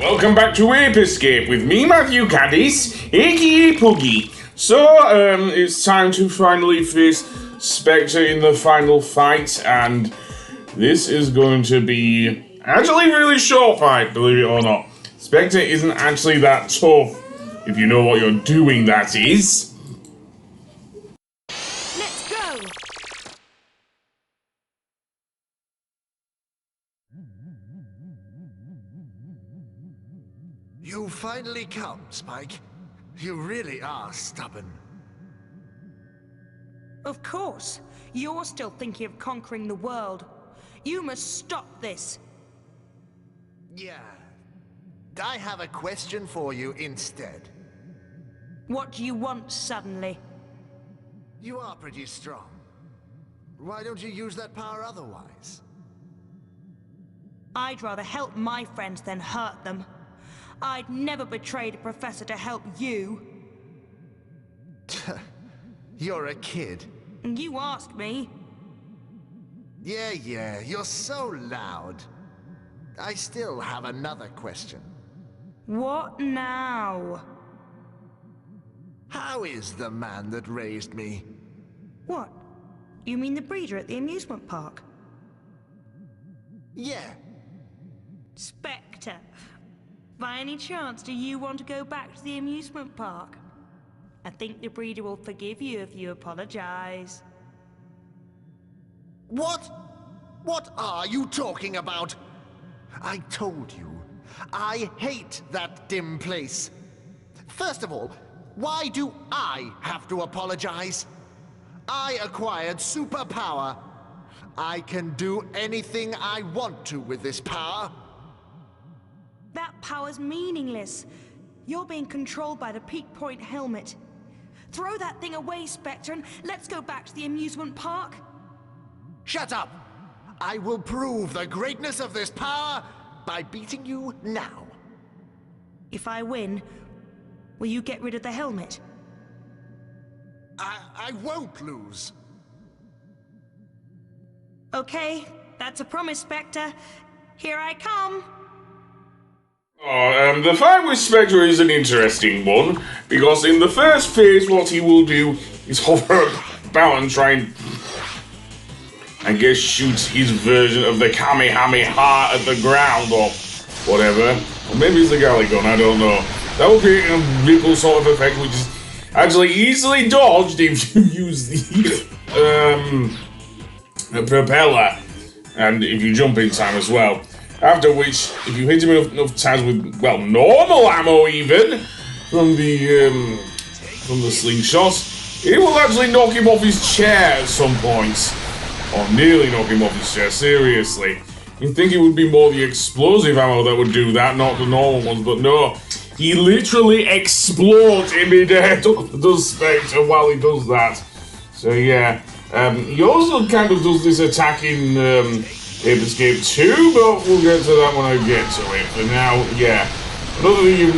Welcome back to Ape Escape with me, Matthew Caddis, aka Puggy. So, it's time to finally face Specter in the final fight, and this is going to be actually a really short fight, believe it or not. Specter isn't actually that tough, if you know what you're doing, that is. Let's go! You finally come, Spike. You really are stubborn. Of course. You're still thinking of conquering the world. You must stop this. Yeah. I have a question for you instead. What do you want suddenly? You are pretty strong. Why don't you use that power otherwise? I'd rather help my friends than hurt them. I'd never betray the professor to help you. You're a kid. You asked me. Yeah, you're so loud. I still have another question. What now? How is the man that raised me? What? You mean the breeder at the amusement park? Yeah. Specter. By any chance, do you want to go back to the amusement park? I think the breeder will forgive you if you apologize. What? What are you talking about? I told you, I hate that dim place. First of all, why do I have to apologize? I acquired superpower. I can do anything I want to with this power. That power's meaningless. You're being controlled by the peak point helmet. Throw that thing away, Spectre, and let's go back to the amusement park. Shut up! I will prove the greatness of this power by beating you now. If I win, will you get rid of the helmet? I won't lose. Okay, that's a promise, Spectre. Here I come. The fight with Spectre is an interesting one, because in the first phase what he will do is hover about and try and guess shoots his version of the Kamehameha at the ground or whatever. Or maybe it's the Galley gun, I don't know. That will create a ripple sort of effect which is actually easily dodged if you use the propeller and if you jump in time as well. After which, if you hit him enough times with, well, normal ammo even, from the slingshot, it will actually knock him off his chair at some points. Or nearly knock him off his chair, seriously. You'd think it would be more the explosive ammo that would do that, not the normal ones, but no. He literally explodes in midair, does Spectre while he does that. So yeah, he also kind of does this attack in Ape Escape 2, but we'll get to that when I get to it. For now, yeah. Another thing you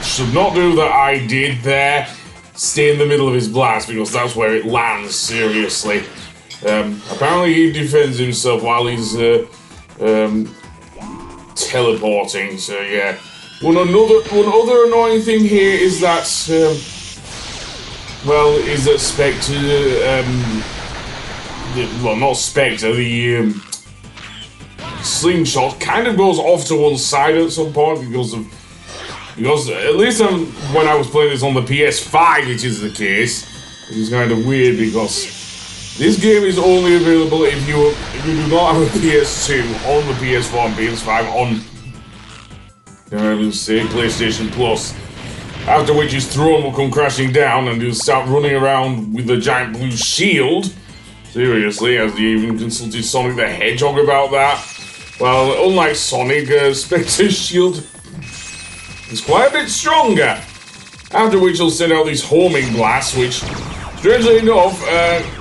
should not do that I did there, stay in the middle of his blast, because that's where it lands, seriously. Apparently he defends himself while he's teleporting, so yeah. One other annoying thing here is that, Spectre, well, not Spectre, the slingshot kind of goes off to one side at some point because at least when I was playing this on the PS5, which is the case, which is kind of weird because this game is only available if you do not have a PS2 on the PS4 and PS5 on PlayStation Plus. After which his throne will come crashing down and he'll start running around with a giant blue shield. Seriously, has he even consulted Sonic the Hedgehog about that? Well, unlike Sonic, Spectre's shield is quite a bit stronger. After which he'll send out these homing blasts, which, strangely enough,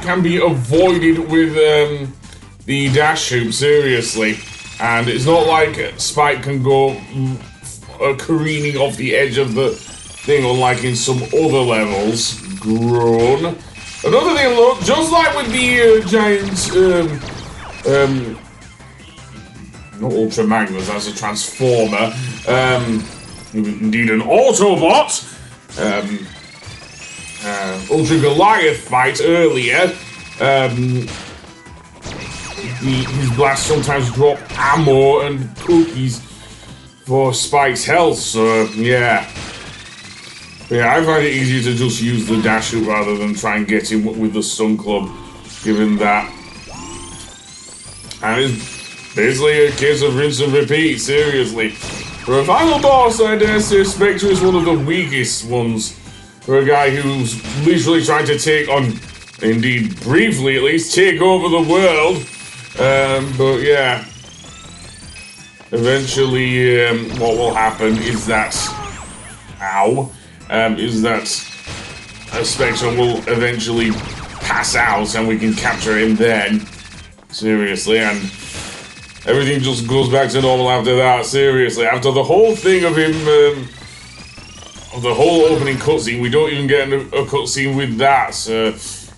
can be avoided with the dash hoop, seriously. And it's not like Spike can go careening off the edge of the thing, unlike in some other levels. Grown. Another thing, look, just like with the giant not Ultra Magnus, that's a Transformer. Indeed an Autobot. Ultra Goliath fight earlier. His blasts sometimes drop ammo and cookies for Spike's health, so yeah. But yeah, I find it easier to just use the dash shoot rather than try and get him with the stun club, given that. And it's basically a case of rinse and repeat, seriously. For a final boss, I dare say Specter is one of the weakest ones. For a guy who's literally trying to take on, indeed briefly at least, take over the world. But yeah, eventually what will happen is that, Spectre will eventually pass out and we can capture him then. Seriously, and everything just goes back to normal after that, seriously. After the whole thing of him, of the whole opening cutscene, we don't even get a cutscene with that, so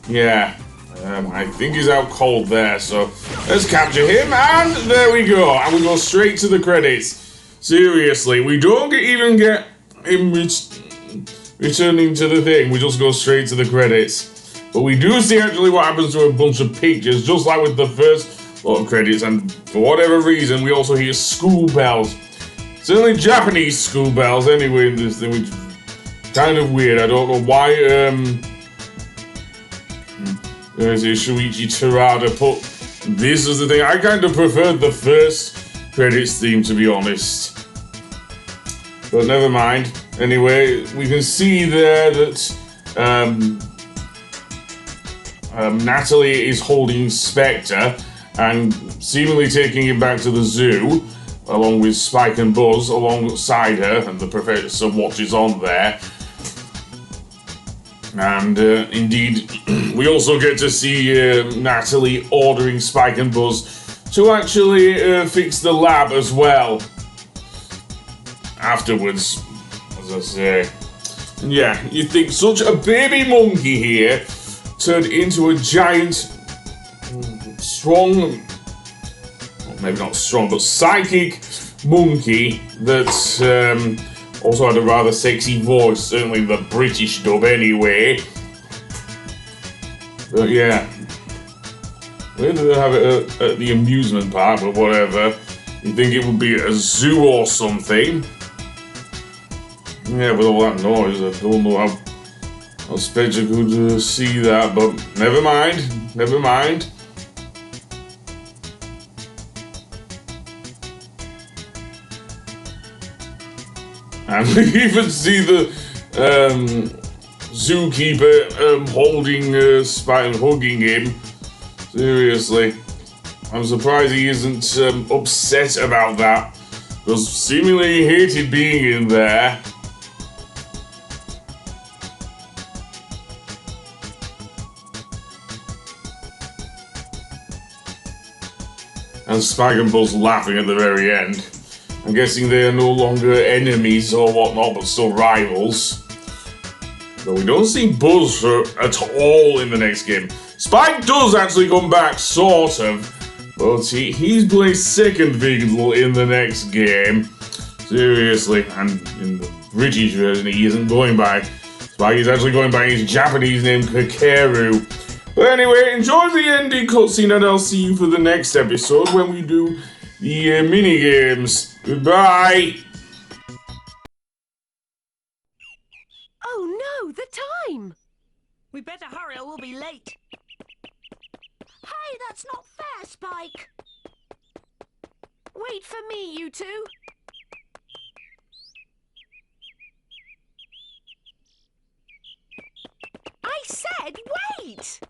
yeah. I think he's out cold there, so let's capture him, and there we go. And we go straight to the credits. Seriously, we don't even get him returning to the thing. We just go straight to the credits. But we do see actually what happens to a bunch of pictures, just like with the first lot of credits. And for whatever reason, we also hear school bells. Certainly Japanese school bells anyway in this thing, which is kind of weird. I don't know why, there's Shuichi Terada put this as the thing. I kind of preferred the first credits theme, to be honest. But never mind. Anyway, we can see there that Natalie is holding Specter and seemingly taking him back to the zoo, along with Spike and Buzz alongside her, and the professor watches on there. And indeed, we also get to see Natalie ordering Spike and Buzz to actually fix the lab as well. Afterwards, as I say. And yeah, you think such a baby monkey here turned into a giant, strong, well, maybe not strong, but psychic monkey that also had a rather sexy voice, certainly the British dub anyway. But yeah, where do they have it at the amusement park or whatever? You'd think it would be a zoo or something. Yeah, with all that noise, I don't know how Spectre could see that, but never mind, never mind. And we even see the zookeeper holding Spike and hugging him. Seriously. I'm surprised he isn't upset about that. Because seemingly he hated being in there. And Spike and Buzz laughing at the very end. I'm guessing they are no longer enemies or whatnot, but still rivals. But we don't see Buzz at all in the next game. Spike does actually come back, sort of. But he's placed second vehicle in the next game. Seriously. And in the British version, he isn't going by Spike. He's actually going by his Japanese name, Kakeru. But anyway, enjoy the ending cutscene, and I'll see you for the next episode when we do the mini-games. Goodbye! Oh no, the time! We better hurry or we'll be late. Hey, that's not fair, Spike! Wait for me, you two! I said wait!